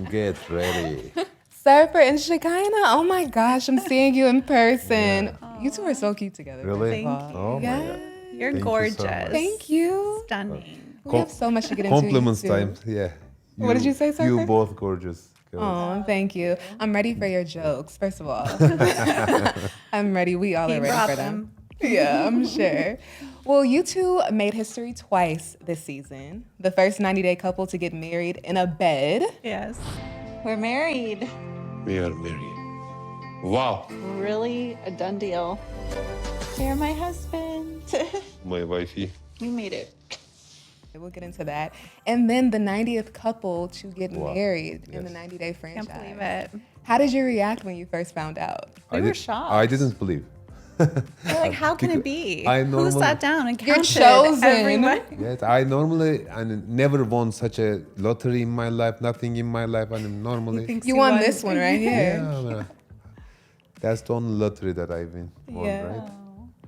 Get ready. Sarper and Shekinah. Oh my gosh, I'm seeing you in person. Yeah. You two are so cute together. Really? Thank you. Oh my God. You're Thank you so gorgeous. much. Thank you. Stunning. We have so much to get into. Compliments you two. time. Yeah. What did you say, Sarper? You both gorgeous. girls. Oh, thank you. I'm ready for your jokes, first of all. I'm ready. We all He are ready brought for them. Yeah, I'm sure. Well, you two made history twice this season. The first 90-day couple to get married in a bed. Yes. We're married. We are married. Wow. Really a done deal. You're my husband. My wifey. We made it. We'll get into that. And then the 90th couple to get Wow. married in the Yes. 90-day franchise. Can't believe it. How did you react when you first found out? We were shocked. I didn't believe. We're like, how can it be? I Who normally- sat down and You're counted chosen. everybody? Yes, I normally never won such a lottery in my life. Nothing in my life. And normally, Thinks You he won this one right here. yeah, man, that's the only lottery that I won. Yeah.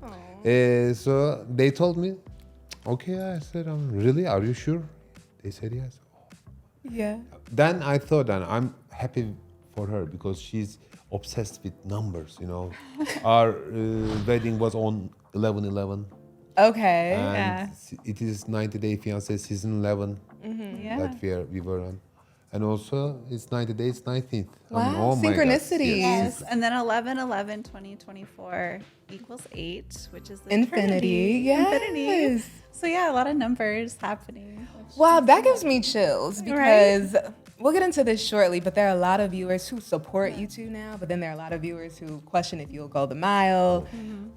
Right? So they told me, okay. I said, really? Are you sure? They said yes. Yeah. Then I thought, and I'm happy for her because she's obsessed with numbers. You know, our wedding was on 11/11, Okay. and Yeah. it is 90-day Fiancé season 11 Yeah. that we were on, and also it's 90 days 19th. Wow, oh my God, synchronicity. yes. Yes. And then 11/11/2024 equals 8, which is the Infinity. Trinity. Infinity. Yes. So yeah, a lot of numbers happening. which- Wow, that gives me chills because we'll get into this shortly, but there are a lot of viewers who support you two now, but then there are a lot of viewers who question if you'll go the mile.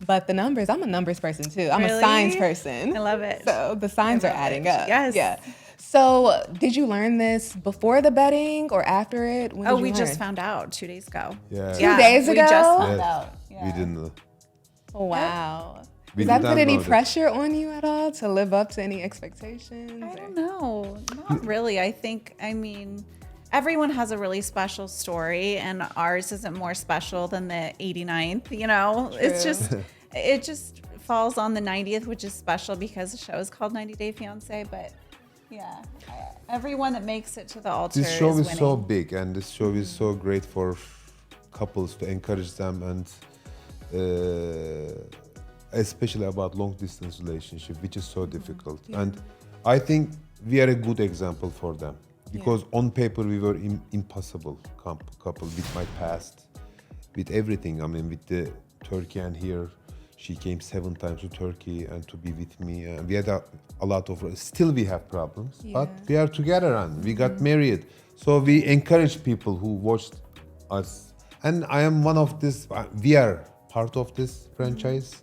But the numbers, I'm a numbers person too. I'm a Really? signs person. I love it. So the signs are love adding it. up. Yes. Yeah. So did you learn this before the betting or after it? When Oh, did we you just learn? found out 2 days ago. Yeah. 2 days We ago? just found Yes. out. Yeah. We didn't know. Oh, wow. We Does that did put not any know that. pressure on you at all to live up to any expectations? I or- don't know. Not really. I mean, everyone has a really special story, and ours isn't more special than the 89th, you know? It's True. just, it just falls on the 90th, which is special because the show is called 90 Day Fiancé, but yeah, everyone that makes it to the altar This show is winning. so big, and this show is so great for couples to encourage them, and especially about long distance relationship, which is so difficult. And I think we are a good example for them because on paper we were impossible couple with my past, with everything. I mean, with the Turkey, and here she came 7 times to Turkey and to be with me. And we had a lot of, still we have problems, but we are together and we got married. So we encourage people who watched us. And I am one of this, we are part of this franchise.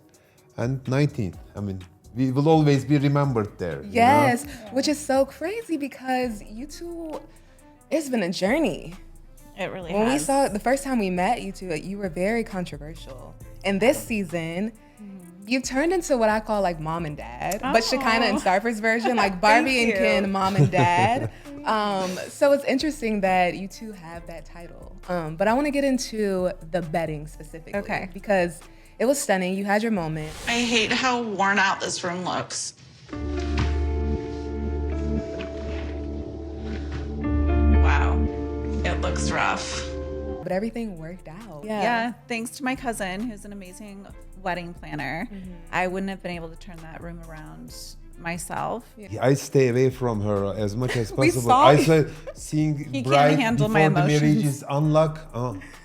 And 19th, I mean, we will always be remembered there. you know? Yes, which is so crazy because you two, it's been a journey. It really When we has. saw the first time we met you two, you were very controversial. And this season, you turned into what I call like mom and dad, but Shekinah and Sarper's version, like Barbie and you. Ken, mom and dad. So it's interesting that you two have that title. But I want to get into the betting specifically. Okay. Because it was stunning. You had your moment. I hate how worn out this room looks. Wow, it looks rough. But everything worked out. Yeah, thanks to my cousin, who's an amazing wedding planner. I wouldn't have been able to turn that room around myself. I stay away from her as much as We possible. saw I you. said seeing can't bride handle before my the marriage emotions. is unlock,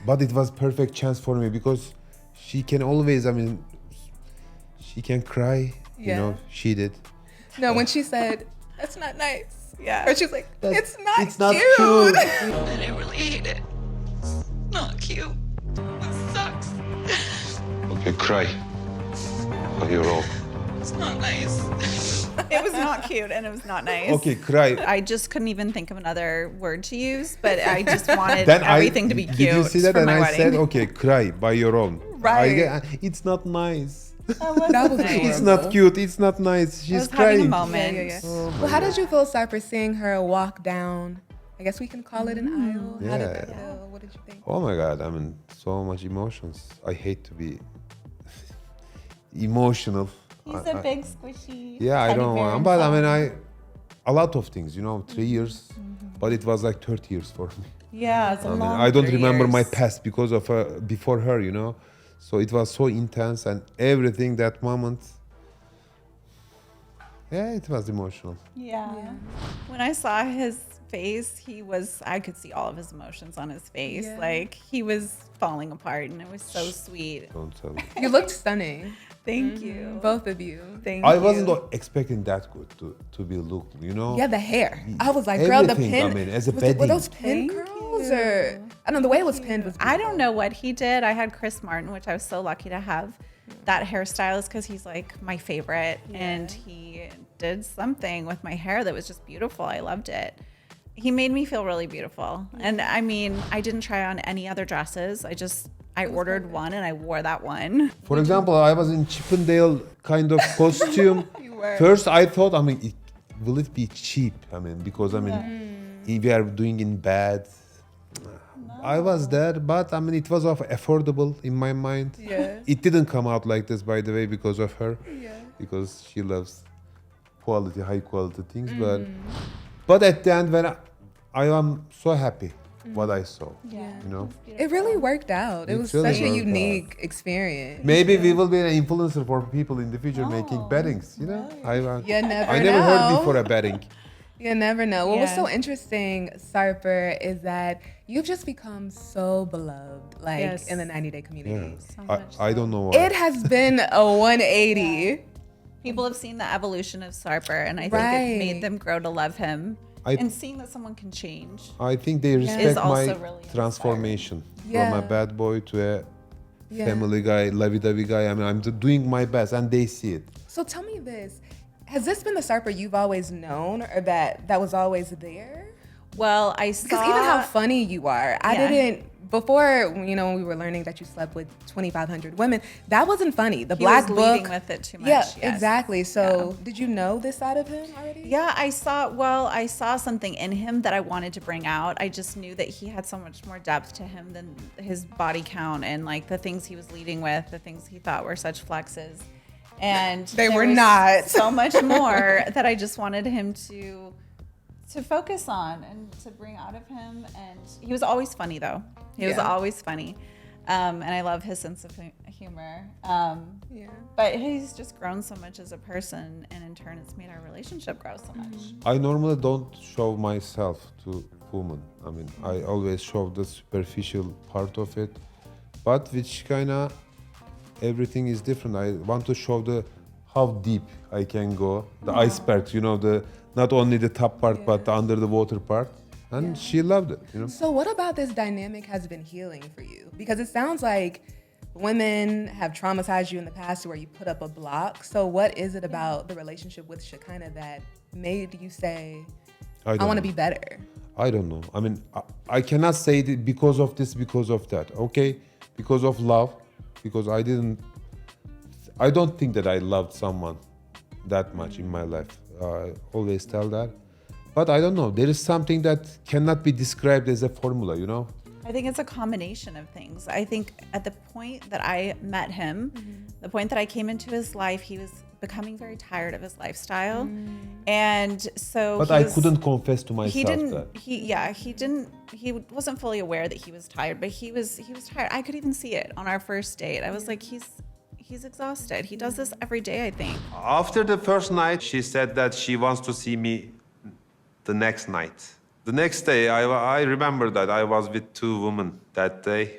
but it was perfect chance for me because she can always, I mean, she can cry. You Yeah. know, she did. No, when she said, that's not nice. Yeah. Or she was like, it's not It's not cute. cute. And I really hate it. It's not cute. It sucks. Okay, cry. On your own. It's not nice. It was not cute and it was not nice. Okay, cry. I just couldn't even think of another word to use, but I just wanted Then everything to be cute Did you see that? for And my I wedding. said, okay, cry by your own. Right. It's not nice. That was It's not cute. It's not nice. I She's was having a crying. moment. Well, how did you feel, Sarper, seeing her walk down? I guess we can call it an aisle. How did that Yeah. feel? What did you think? Oh my God! I mean, so much emotions. I hate to be emotional. He's I- a big squishy. Yeah, I teddy don't bear want. But I mean, inside. a lot of things. You know, 3 years but it was like 30 years for me. Yeah, it's a I mean, long I don't 3 remember my years. past because of her, before her, you know. So it was so intense and everything that moment. Yeah, it was emotional. Yeah. When I saw his face, I could see all of his emotions on his face. Yeah. Like he was falling apart and it was so sweet. Don't tell me. You looked stunning, Thank you. both of you. Thank I you. wasn't expecting that good to be looked, you know. Yeah, the hair. I was like, girl, the Everything, pin. I mean, as a were bedding. those pin Thank curls you. or I don't know. The way it was pinned was. I don't know what he did. I had Chris Martin, which I was so lucky to have. That hairstylist because he's like my favorite, and he did something with my hair that was just beautiful. I loved it. He made me feel really beautiful, and I mean, I didn't try on any other dresses. I ordered one and I wore that one. For example, I was in Chippendale kind of costume. First, I thought, I mean, will it be cheap? I mean, because I mean, if we are doing in bad. I was there, but I mean, it was affordable in my mind. Yeah. It didn't come out like this, by the way, because of her. Yeah. Because she loves quality, high quality things. But at the end, when I am so happy what I saw. Yeah. You know. It really worked out. It It was really such a worked unique experience. Maybe we will be an influencer for people in the future making beddings. You know, You never I never know. heard before a bedding. You never know. What was Yeah. so interesting, Sarper, is that you've just become so beloved, like Yes. in the 90-day community. So I, much I don't know why. It has been a 180. People have seen the evolution of Sarper, and I think Right. it made them grow to love him. I- And seeing that someone can change. I think they Is respect also my really transformation Yeah. from a bad boy to a Yeah. family guy, lovey-dovey guy. I mean, I'm doing my best, and they see it. So tell me this. Has this been the Sarper you've always known or that was always there? Well, I saw Because even how funny you are, I Yeah. didn't, before, you know, when we were learning that you slept with 2,500 women, that wasn't funny. The he Black was Book. leading with it too much. Yeah, yes. exactly. So did you know this side of him already? Yeah, I saw something in him that I wanted to bring out. I just knew that he had so much more depth to him than his body count and like the things he was leading with, the things he thought were such flexes. And They there were was not. so much more that I just wanted him to focus on and to bring out of him. And he was always funny though. He was Yeah. always funny. And I love his sense of humor. Yeah. But he's just grown so much as a person, and in turn, it's made our relationship grow so much. I normally don't show myself to women. I mean, I always show the superficial part of it. But with Shekinah, everything is different. I want to show how deep I can go, the iceberg, you know, not only the top part, but the under the water part. And she loved it, you know. So what about this dynamic has been healing for you? Because it sounds like women have traumatized you in the past where you put up a block. So what is it about the relationship with Shekinah that made you say, I don't want to know. be better? I don't know. I mean, I cannot say that because of this, because of that. Okay, because of love, because I don't think that I loved someone that much in my life. I always tell that. But I don't know. There is something that cannot be described as a formula, you know? I think it's a combination of things. I think at the point that I met him, the point that I came into his life, he was becoming very tired of his lifestyle. And so But he I was- couldn't confess to myself he didn't that. he wasn't fully aware that he was tired, but he was tired. I could even see it on our first date. I was like, he's exhausted. He does this every day, I think. After the first night, she said that she wants to see me the next night. The next day, I remember that I was with two women that day.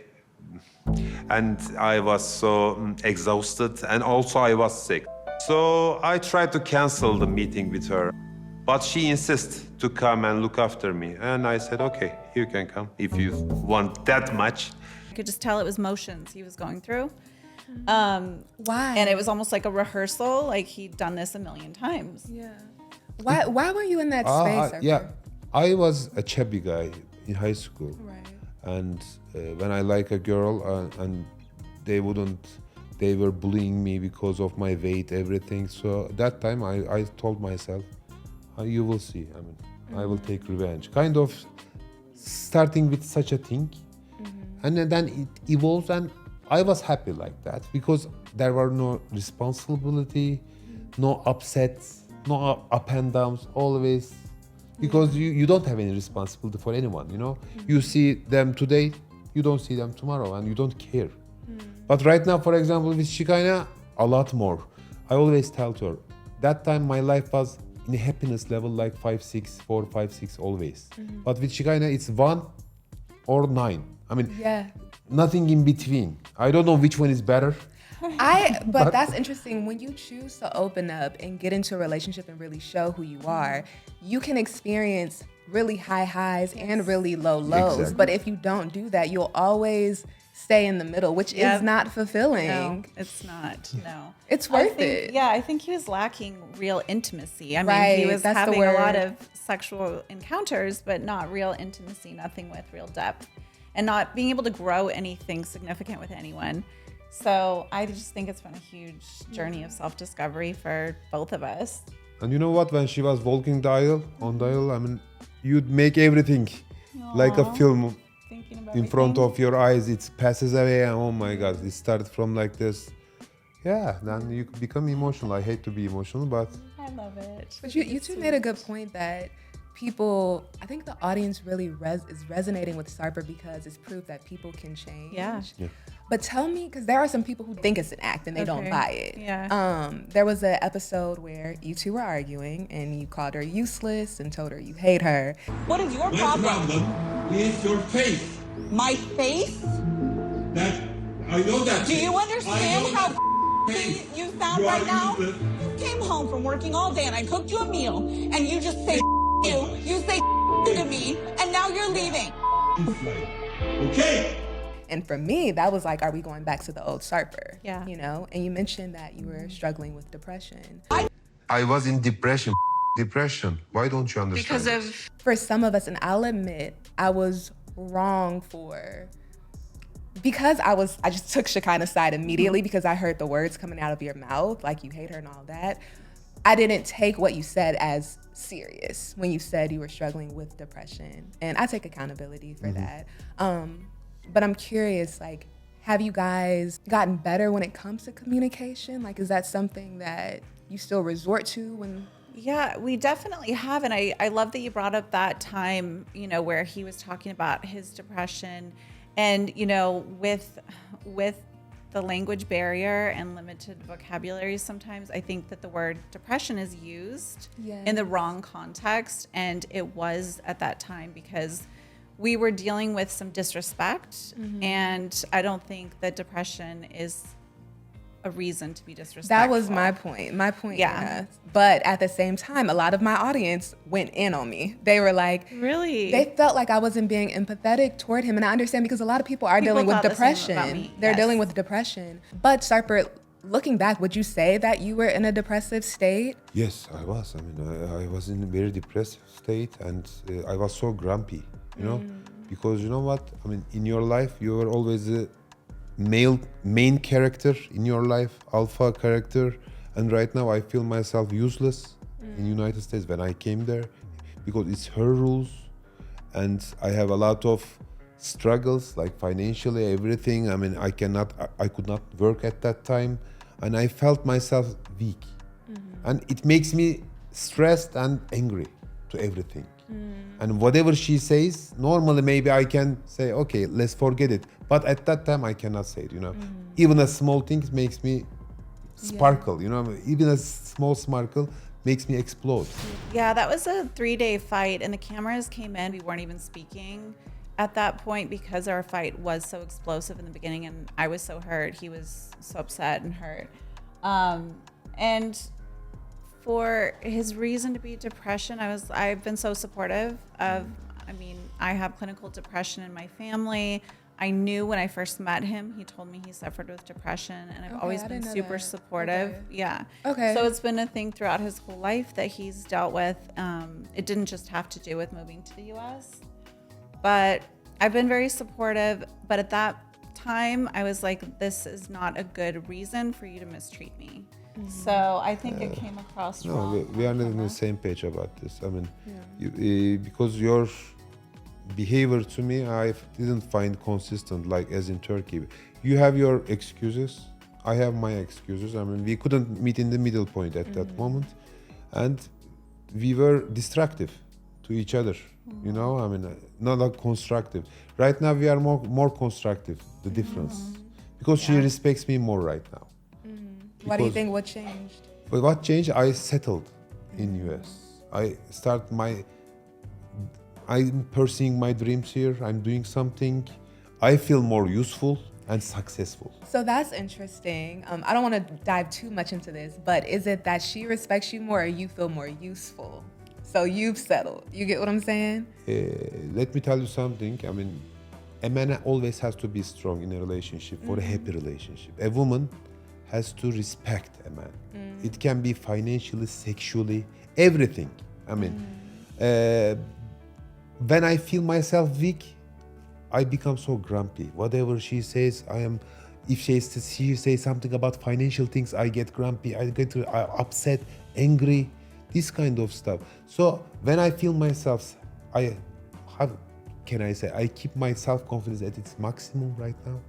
And I was so exhausted, and also I was sick. So I tried to cancel the meeting with her. But she insists to come and look after me. And I said, okay, you can come if you want that much. I could just tell it was motions he was going through. Why? And it was almost like a rehearsal, like he'd done this a million times. Yeah. Why were you in that space? Sarper? Yeah, I was a chubby guy in high school. Right. And when I like a girl and they were bullying me because of my weight, everything. So that time I told myself, you will see. I mean, I will take revenge. Kind of starting with such a thing. And then it evolves, and I was happy like that because there were no responsibility, no upsets, no up and downs, always because you don't have any responsibility for anyone, you know. You see them today, you don't see them tomorrow, and you don't care. But right now, for example, with Shekinah, a lot more. I always tell to her, that time my life was in a happiness level like 5, 6, 4, 5, 6 always. But with Shekinah, it's 1 or 9. I mean, Yeah. nothing in between. I don't know which one is better. But that's interesting. When you choose to open up and get into a relationship and really show who you are, you can experience really high highs and really low lows. Exactly. But if you don't do that, you'll always stay in the middle, which is not fulfilling. No, it's not. No. It's I worth think- it. Yeah, I think he was lacking real intimacy. I mean, Right, he was that's the having a lot word. of sexual encounters, but not real intimacy, nothing with real depth, and not being able to grow anything significant with anyone. So I just think it's been a huge journey of self-discovery for both of us. And you know what? When she was walking the aisle, on the aisle, I mean, you'd make everything like a film Thinking about in front of your eyes. It passes away, and oh my God, it started from like this. Yeah, then you become emotional. I hate to be emotional, but I love it. But you two made a good point that people, I think the audience really is resonating with Sarper because it's proof that people can change. Yeah. But tell me, because there are some people who think it's an act and they don't Okay. buy it. Yeah. There was an episode where you two were arguing and you called her useless and told her you hate her. What is your My problem? problem is your faith. My face? That I know that. Do you faith. understand I know how that faith. you sound You are right now? useless. You came home from working all day and I cooked you a meal and you just say you. You say to me and now you're leaving. Okay. And for me, that was like, are we going back to the old Sarper? Yeah. You know, and you mentioned that you were struggling with depression. I was in depression. Depression. Why don't you understand? Because this? of For some of us, and I'll admit, I was wrong because I just took Shekinah's side immediately because I heard the words coming out of your mouth, like you hate her and all that. I didn't take what you said as serious when you said you were struggling with depression. And I take accountability for that. But I'm curious, like, have you guys gotten better when it comes to communication? Like, is that something that you still resort to when? Yeah, we definitely have. And I love that you brought up that time, you know, where he was talking about his depression and, you know, with the language barrier and limited vocabulary, sometimes I think that the word depression is used in the wrong context. And it was at that time because we were dealing with some disrespect. And I don't think that depression is a reason to be disrespectful. That was my point. Yeah. But at the same time, a lot of my audience went in on me. They were like, Really? they felt like I wasn't being empathetic toward him. And I understand because a lot of people are People dealing with thought the same about depression. me, They're yes. dealing with depression. But Sarper, looking back, would you say that you were in a depressive state? yes, I was. I mean, I was in a very depressive state, and I was so grumpy, you know, because you know what? I mean, in your life, you were always a main character in your life, alpha character, and right now I feel myself useless in United States when I came there because it's her rules, and I have a lot of struggles like financially, everything. I mean, I could not work at that time, and I felt myself weak, and it makes me stressed and angry to everything. And whatever she says, normally maybe I can say, okay, let's forget it. But at that time, I cannot say it, you know. Even a small thing makes me sparkle, you know. Even a small sparkle makes me explode. Yeah, that was a 3-day fight, and the cameras came in. We weren't even speaking at that point because our fight was so explosive in the beginning, and I was so hurt. He was so upset and hurt. And for his reason to be depression, I've been so supportive of. I mean, I have clinical depression in my family. I knew when I first met him, he told me he suffered with depression, and I've Okay, always I been didn't know super that. supportive. Okay. Yeah. Okay. So it's been a thing throughout his whole life that he's dealt with. It didn't just have to do with moving to the U.S., but I've been very supportive. But at that time, I was like, this is not a good reason for you to mistreat me. So I think it came across No, wrong. we are not on the same page about this. I mean, because your behavior to me, I didn't find consistent, like as in Turkey. You have your excuses, I have my excuses. I mean, we couldn't meet in the middle point at that moment, and we were destructive to each other. You know, I mean, not like constructive. Right now, we are more constructive. The difference, because she respects me more right now. Why do you Because- think what changed? But what changed? I settled in US. I'm pursuing my dreams here. I'm doing something. I feel more useful and successful. So that's interesting. I don't want to dive too much into this, but is it that she respects you more or you feel more useful? So you've settled. You get what I'm saying? Let me tell you something. I mean, a man always has to be strong in a relationship for a happy relationship. A woman has to respect a man. It can be financially, sexually, everything. I mean, when I feel myself weak, I become so grumpy. Whatever she says, if she says something about financial things, I get grumpy, I get upset, angry, this kind of stuff. So when I feel myself, I keep my self-confidence at its maximum right now.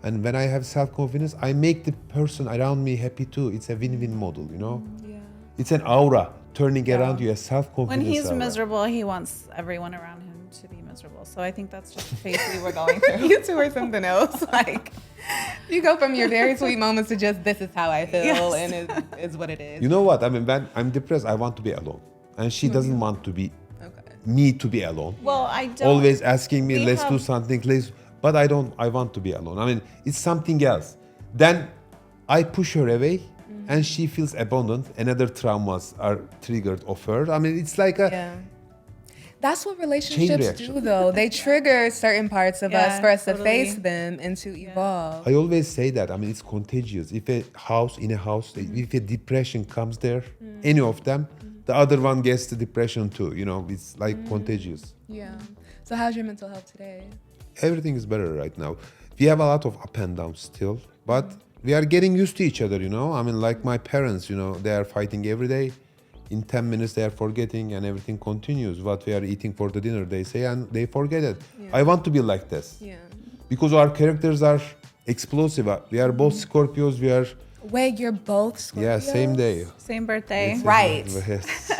And when I have self-confidence, I make the person around me happy too. It's a win-win model, you know? Yeah. It's an aura turning around you, a self-confidence When he's aura. miserable, he wants everyone around him to be miserable. So I think that's just the phase we were going through. You two are something else. Like, you go from your very sweet moments to just, this is how I feel, Yes. and it is what it is. You know what? I mean, when I'm depressed, I want to be alone. And she doesn't want to be Okay. me to be alone. Well, I don't. Always asking me, we let's do have- something, please. But I want to be alone. I mean, it's something else. Then I push her away and she feels abandoned. Another traumas are triggered of her. I mean, it's like a, Yeah. That's what relationships reaction. do, though. They trigger certain parts of us Yeah, for us to totally. face them and to evolve. I always say that. I mean, it's contagious. If a house, if a depression comes there, any of them, the other one gets the depression too. You know, it's like contagious. Yeah. So how's your mental health today? Everything is better right now. We have a lot of up and downs still, but we are getting used to each other, you know? I mean, like my parents, you know, they are fighting every day. In 10 minutes, they are forgetting and everything continues. What we are eating for the dinner, they say, and they forget it. Yeah. I want to be like this. Yeah. Because our characters are explosive. We are both Scorpios. We are, Wait, you're both Scorpios? yeah, same day. Same birthday. Right. Yes,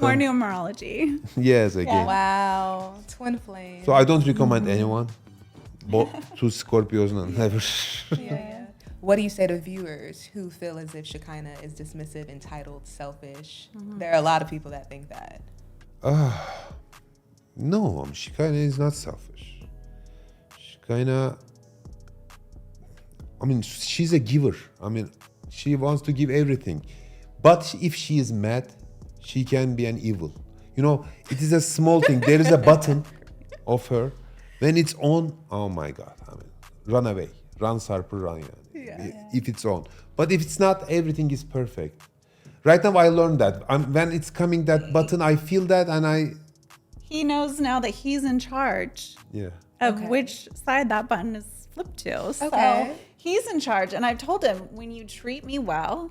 More numerology. yes again. Wow. Twin flames. So I don't recommend anyone. Both two Scorpios, no, never. Yeah. What do you say to viewers who feel as if Shekinah is dismissive, entitled, selfish? There are a lot of people that think that. No, Shekinah is not selfish. Shekinah, I mean, she's a giver. I mean, she wants to give everything. But if she is mad, she can be an evil. You know, it is a small thing. There is a button of her. When it's on, oh my God, I mean, run away. Run, Sarper, run. If it's on. But if it's not, everything is perfect. Right now, I learned that. When it's coming, that button, I feel that and He knows now that he's in charge yeah. of Okay. which side that button is flipped to. So Okay. he's in charge. And I've told him, when you treat me well,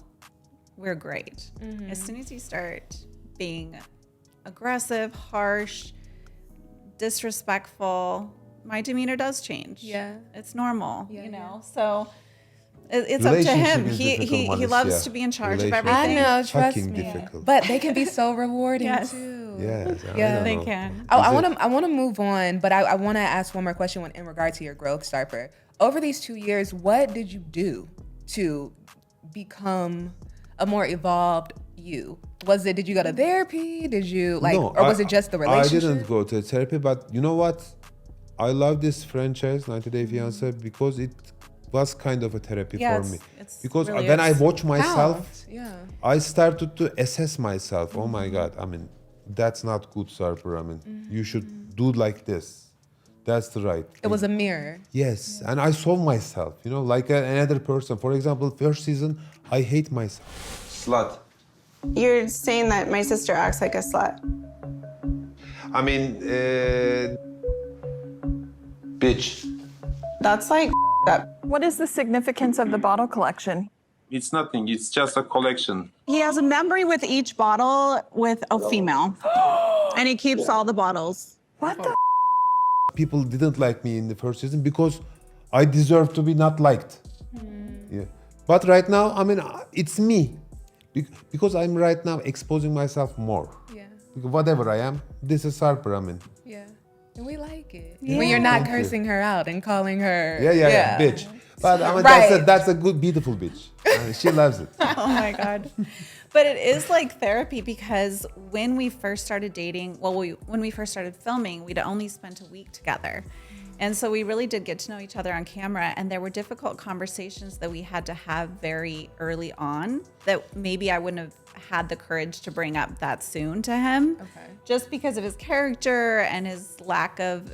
we're great. As soon as you start being aggressive, harsh, disrespectful, my demeanor does change. Yeah. It's normal, Yeah, you yeah. know? So it's up to him. Relationship is He difficult, he Manis, loves yeah. to be in charge of Relationship. everything. I know, trust Fucking me. difficult. But they can be so rewarding Yes. too. Yes, Yeah. I don't They know. can. I Is it- want to move on, but I want to ask one more question in regard to your growth, Sarper. Over these 2 years, what did you do to become a more evolved you? Did you go to therapy? Did you or was it just the relationship? I didn't go to therapy, but you know what? I love this franchise, 90 Day Fiancé, because it was kind of a therapy Yeah, for me. it's Because really when I is. watch myself, Out. Yeah. I started to assess myself. Oh my God, I mean, that's not good, Sarper. I mean, you should do like this. That's the right It thing. was a mirror. Yes, and I saw myself, you know, like another person. For example, first season, I hate myself. Slut. You're saying that my sister acts like a slut. I mean, bitch. That's like up. What is the significance of the bottle collection? It's nothing. It's just a collection. He has a memory with each bottle with a female. And he keeps all the bottles. What the? People didn't like me in the first season because I deserve to be not liked. Yeah. But right now, I mean, it's me. Because I'm right now exposing myself more. Yeah. Whatever I am, this is Sarper, I mean. Yeah. And we like it. Yeah. When you're not Thank you. cursing her out and calling her. Yeah, bitch. But I mean, Right. that's a good, beautiful bitch. She loves it. Oh my God. But it is like therapy because when we first started dating, when we first started filming, we'd only spent a week together. And so we really did get to know each other on camera. And there were difficult conversations that we had to have very early on that maybe I wouldn't have had the courage to bring up that soon to him. Okay. Just because of his character and his lack of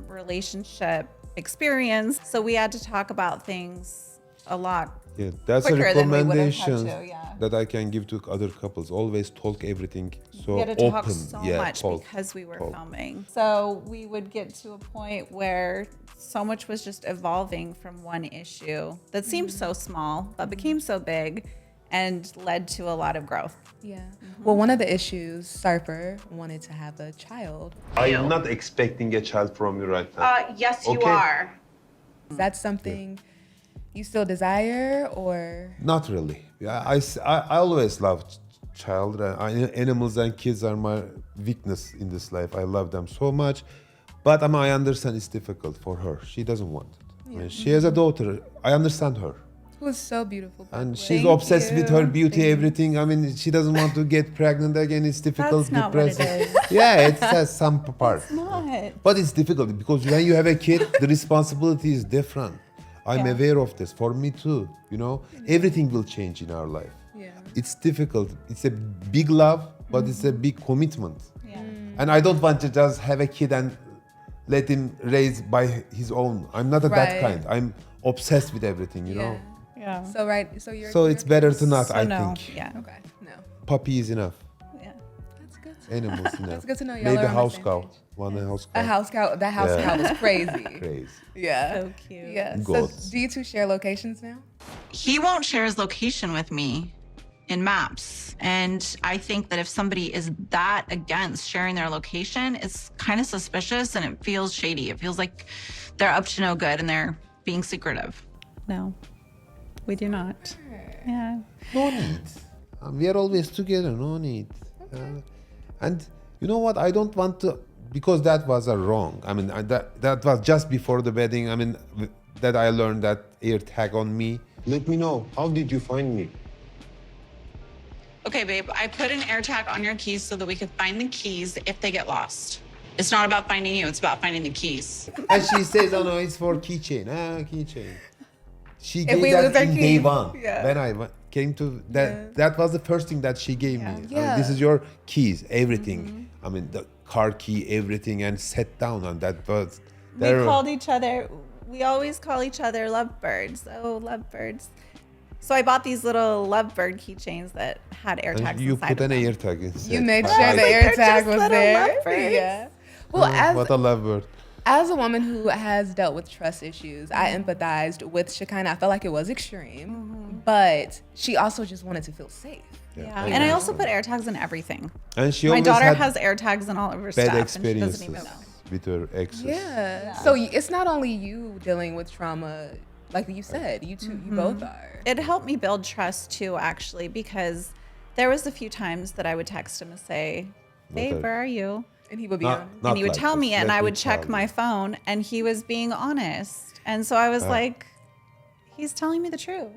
relationship experience. So we had to talk about things a lot. Yeah, that's a quicker than we would have had recommendation to, yeah. that I can give to other couples. Always talk everything so We had to open. talk so much talk, because we were talk. filming. So we would get to a point where so much was just evolving from one issue that seemed so small, but became so big and led to a lot of growth. Yeah. Well, one of the issues, Sarper wanted to have a child. I'm not expecting a child from you right now. Yes, you Okay. are. Is that something you still desire or? Not really. Yeah, I always loved child. Animals and kids are my weakness in this life. I love them so much. But I mean, I understand it's difficult for her. She doesn't want it. I mean, she has a daughter. I understand her. Who is so beautiful. by And the way. she's obsessed with her beauty, everything. I mean, she doesn't want to get pregnant again. It's difficult, That's not what it depressing. is. Yeah, it has some part. Not. But it's difficult because when you have a kid, the responsibility is different. I'm aware of this. For me too, you know, everything will change in our life. Yeah. It's difficult. It's a big love, but it's a big commitment. Yeah. And I don't want to just have a kid and let him raise by his own. I'm not that Right. kind. I'm obsessed with everything, you know. Yeah. So right. So you're. So it's better to not, So I no. think. Yeah. Okay. No. Puppy is enough. Yeah. That's good. Animals enough. That's good to know. Y'all Maybe are on the house same cow. page. One house cow. A house cow. That house Yeah. cow was crazy. Crazy. Yeah. So cute. Yeah. So Goats. do you two share locations now? He won't share his location with me in maps. And I think that if somebody is that against sharing their location, it's kind of suspicious and it feels shady. It feels like they're up to no good and they're being secretive. No, we do not. Yeah. No need. We are always together. No need. And you know what? I don't want to, because that was a wrong. I mean, that was just before the wedding. I mean, that I learned that air tag on me. Let me know. How did you find me? Okay, babe, I put an AirTag on your keys so that we could find the keys if they get lost. It's not about finding you, it's about finding the keys. And she says, "Oh no, it's for keychain." Keychain. She If gave we that lose our in key. day one. Yeah. When I came to that, that was the first thing that she gave me. I mean, Yeah. this is your keys, everything. I mean, the car key, everything, and sat down on that. But We called each other, we always call each other lovebirds. Oh, lovebirds. So I bought these little lovebird keychains that had AirTags and you inside put of an them. air tag inside. You made I sure like the it. air They're tag just was little there. lovebirds. Yeah. Well, What a lovebird. as a woman who has dealt with trust issues, I empathized with Shekinah. I felt like it was extreme, but she also just wanted to feel safe. Yeah. And I also put AirTags in everything. And she My always daughter had has AirTags in all of her bad stuff, and she experiences doesn't even know. with her exes. Yeah. So it's not only you dealing with trauma, like you said, you two, you both are. It helped me build trust too, actually, because there was a few times that I would text him and say, "Babe, where are you?" And he would be Not- honest. not And he would like tell this. me, and Let I me would check tell my you. phone, and he was being honest. And so I was like, he's telling me the truth.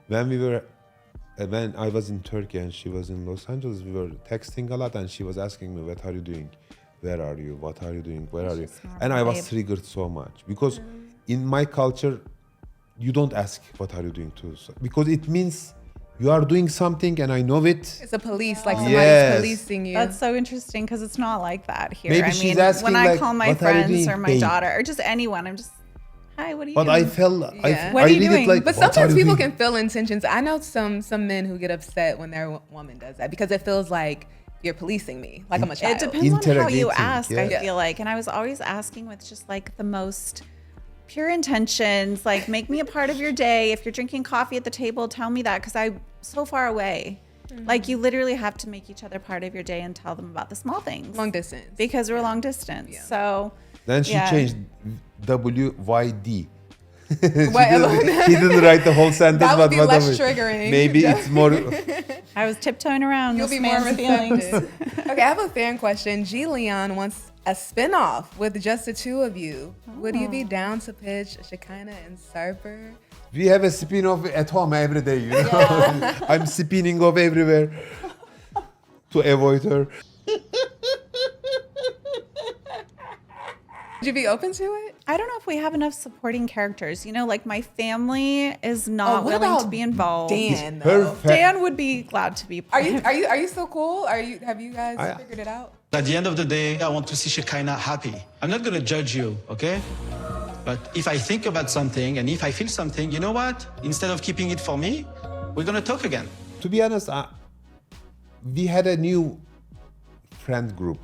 When I was in Turkey and she was in Los Angeles, we were texting a lot, and she was asking me, "What are you doing? Where are you? What are you doing? Where are you?" normal, And I was babe. triggered so much because in my culture, you don't ask what are you doing too, because it means you are doing something and I know it. It's a police, like somebody's Yes. policing you. That's so interesting because it's not like that here. Maybe I she's mean, asking, when I like, call my "What are you friends doing, or my babe?" daughter or just anyone, I'm just, "Hi, what are you But doing?" I felt, Yeah. What I are you read doing? it like, But "What are sometimes you people doing?" can feel intentions. I know some men who get upset when their woman does that because it feels like you're policing me, like I'm a child. It depends on how you Interrogating, ask, I yeah. feel like. And I was always asking with just like the most pure intentions, like make me a part of your day. If you're drinking coffee at the table, tell me that because I'm so far away. Like you literally have to make each other part of your day and tell them about the small things. Long distance. Because we're long distance. Yeah. So Then she yeah. changed WYD. What- She didn't write the whole sentence, That would but be whatever. less triggering. Maybe it's more I was tiptoeing around You'll this be more man's feelings. receptive. Okay, I have a fan question. G. Leon wants a spinoff with just the two of you. Would you be down to pitch Shekinah and Sarper? We have a spin-off at home every day, you know. I'm spinning off everywhere to avoid her. Would you be open to it? I don't know if we have enough supporting characters. You know, like my family is not what willing to about be involved. Dan, though? Perfect. Dan would be glad to be. Are you so cool? Have you guys figured it out? At the end of the day, I want to see Shekinah happy. I'm not gonna judge you, okay? But if I think about something and if I feel something, you know what? Instead of keeping it for me, we're gonna talk again. To be honest, we had a new friend group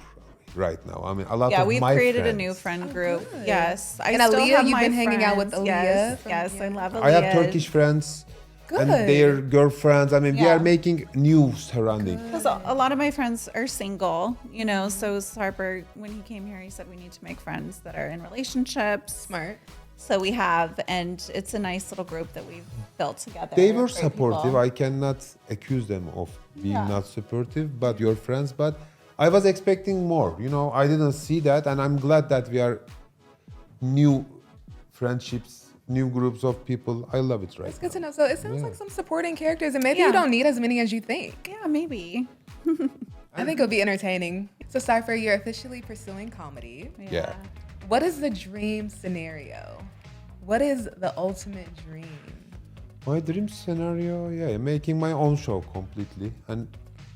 right now. I mean, a lot of We've my created friends. a new friend group. Yes. And Aaliyah, you've been hanging out with Aaliyah Yes, from- yes, I love Aaliyah. I have Turkish friends and Good. their girlfriends. I mean, we Yeah. are making new surroundings. Because a lot of my friends are single, you know, so Sarper, when he came here, he said we need to make friends that are in relationships. Smart. So we have, and it's a nice little group that we've built together. They were Great supportive. people. I cannot accuse them of being not supportive, but your friends. But I was expecting more. You know, I didn't see that, and I'm glad that we are new friendships, new groups of people. I love it right It's good to know. So it sounds Yeah. like some supporting characters, and maybe Yeah. you don't need as many as you think. Yeah, maybe. I think it'll be entertaining. So, Sarper, you're officially pursuing comedy. Yeah. What is the dream scenario? What is the ultimate dream? My dream scenario, yeah, making my own show completely. And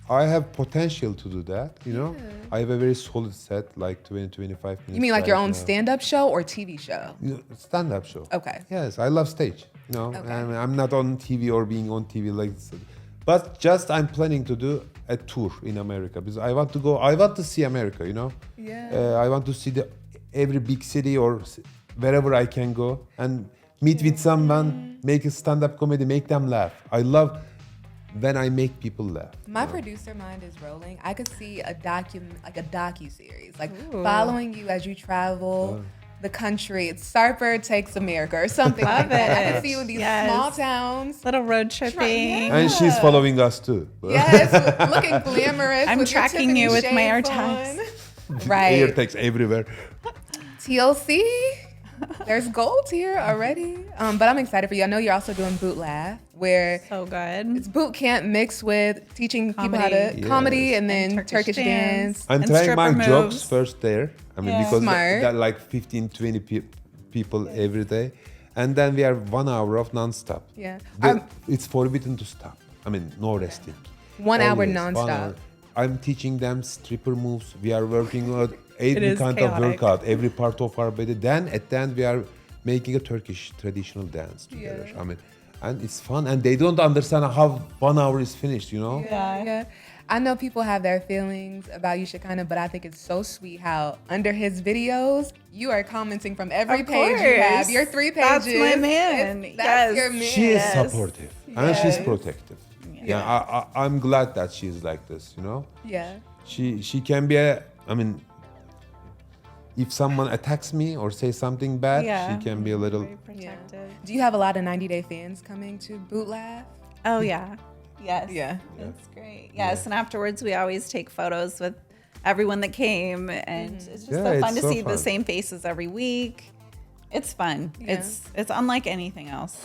I have potential to do that, you know? I have a very solid set, like 20, 25 minutes. You mean like your right own now. stand-up show or TV show? You know, stand-up show. Okay. Yes, I love stage, you know? Okay. And I'm not on TV or being on TV like this. But just I'm planning to do a tour in America because I want to see America, you know? Yeah. I want to see every big city or wherever I can go and meet with someone, make a stand-up comedy, make them laugh. I love when I make people laugh. My producer mind is rolling. I could see a docu-series, like following you as you travel the country. It's Sarper Takes America or something like that. I could see you in these Yes. small towns. Little road tripping. And she's following us too. Yes, looking glamorous. I'm with your tracking you Tiffany with my shades AirTags. on. Right. Air tags everywhere. TLC. There's gold here already. But I'm excited for you. I know you're also doing Boot Laugh, where So good. it's boot camp mixed with teaching people how to Comedy. comedy and then And Turkish dance. I'm And trying my stripper jokes moves. first there. I mean, Yeah. because Smart. that like 15, 20 people every day. And then we are 1 hour of non-stop. Yeah. It's forbidden to stop. I mean, no resting. 1 hour Always, non-stop. 1 hour. I'm teaching them stripper moves. We are working on every is kind of chaotic. workout, every part of our body. Then at the end, we are making a Turkish traditional dance together. Yeah. I mean, and it's fun. And they don't understand how 1 hour is finished, you know? Yeah. I know people have their feelings about you, Shekinah, but I think it's so sweet how under his videos, you are commenting from every Of page you have. course. Your 3 pages. That's my man. That's Yes. your man. She is supportive and she's Yes. protective. Yeah, I'm glad that she's like this, you know? Yeah. She can be I mean, if someone attacks me or say something bad, Yeah. she can be a little... Very protective. Do you have a lot of 90-day fans coming to Boot Laugh? Oh yeah. Yes. Yeah. That's great. Yes, and afterwards we always take photos with everyone that came, and it's just Yeah, so fun it's to so see the fun. same faces every week. It's fun. Yeah. It's unlike anything else.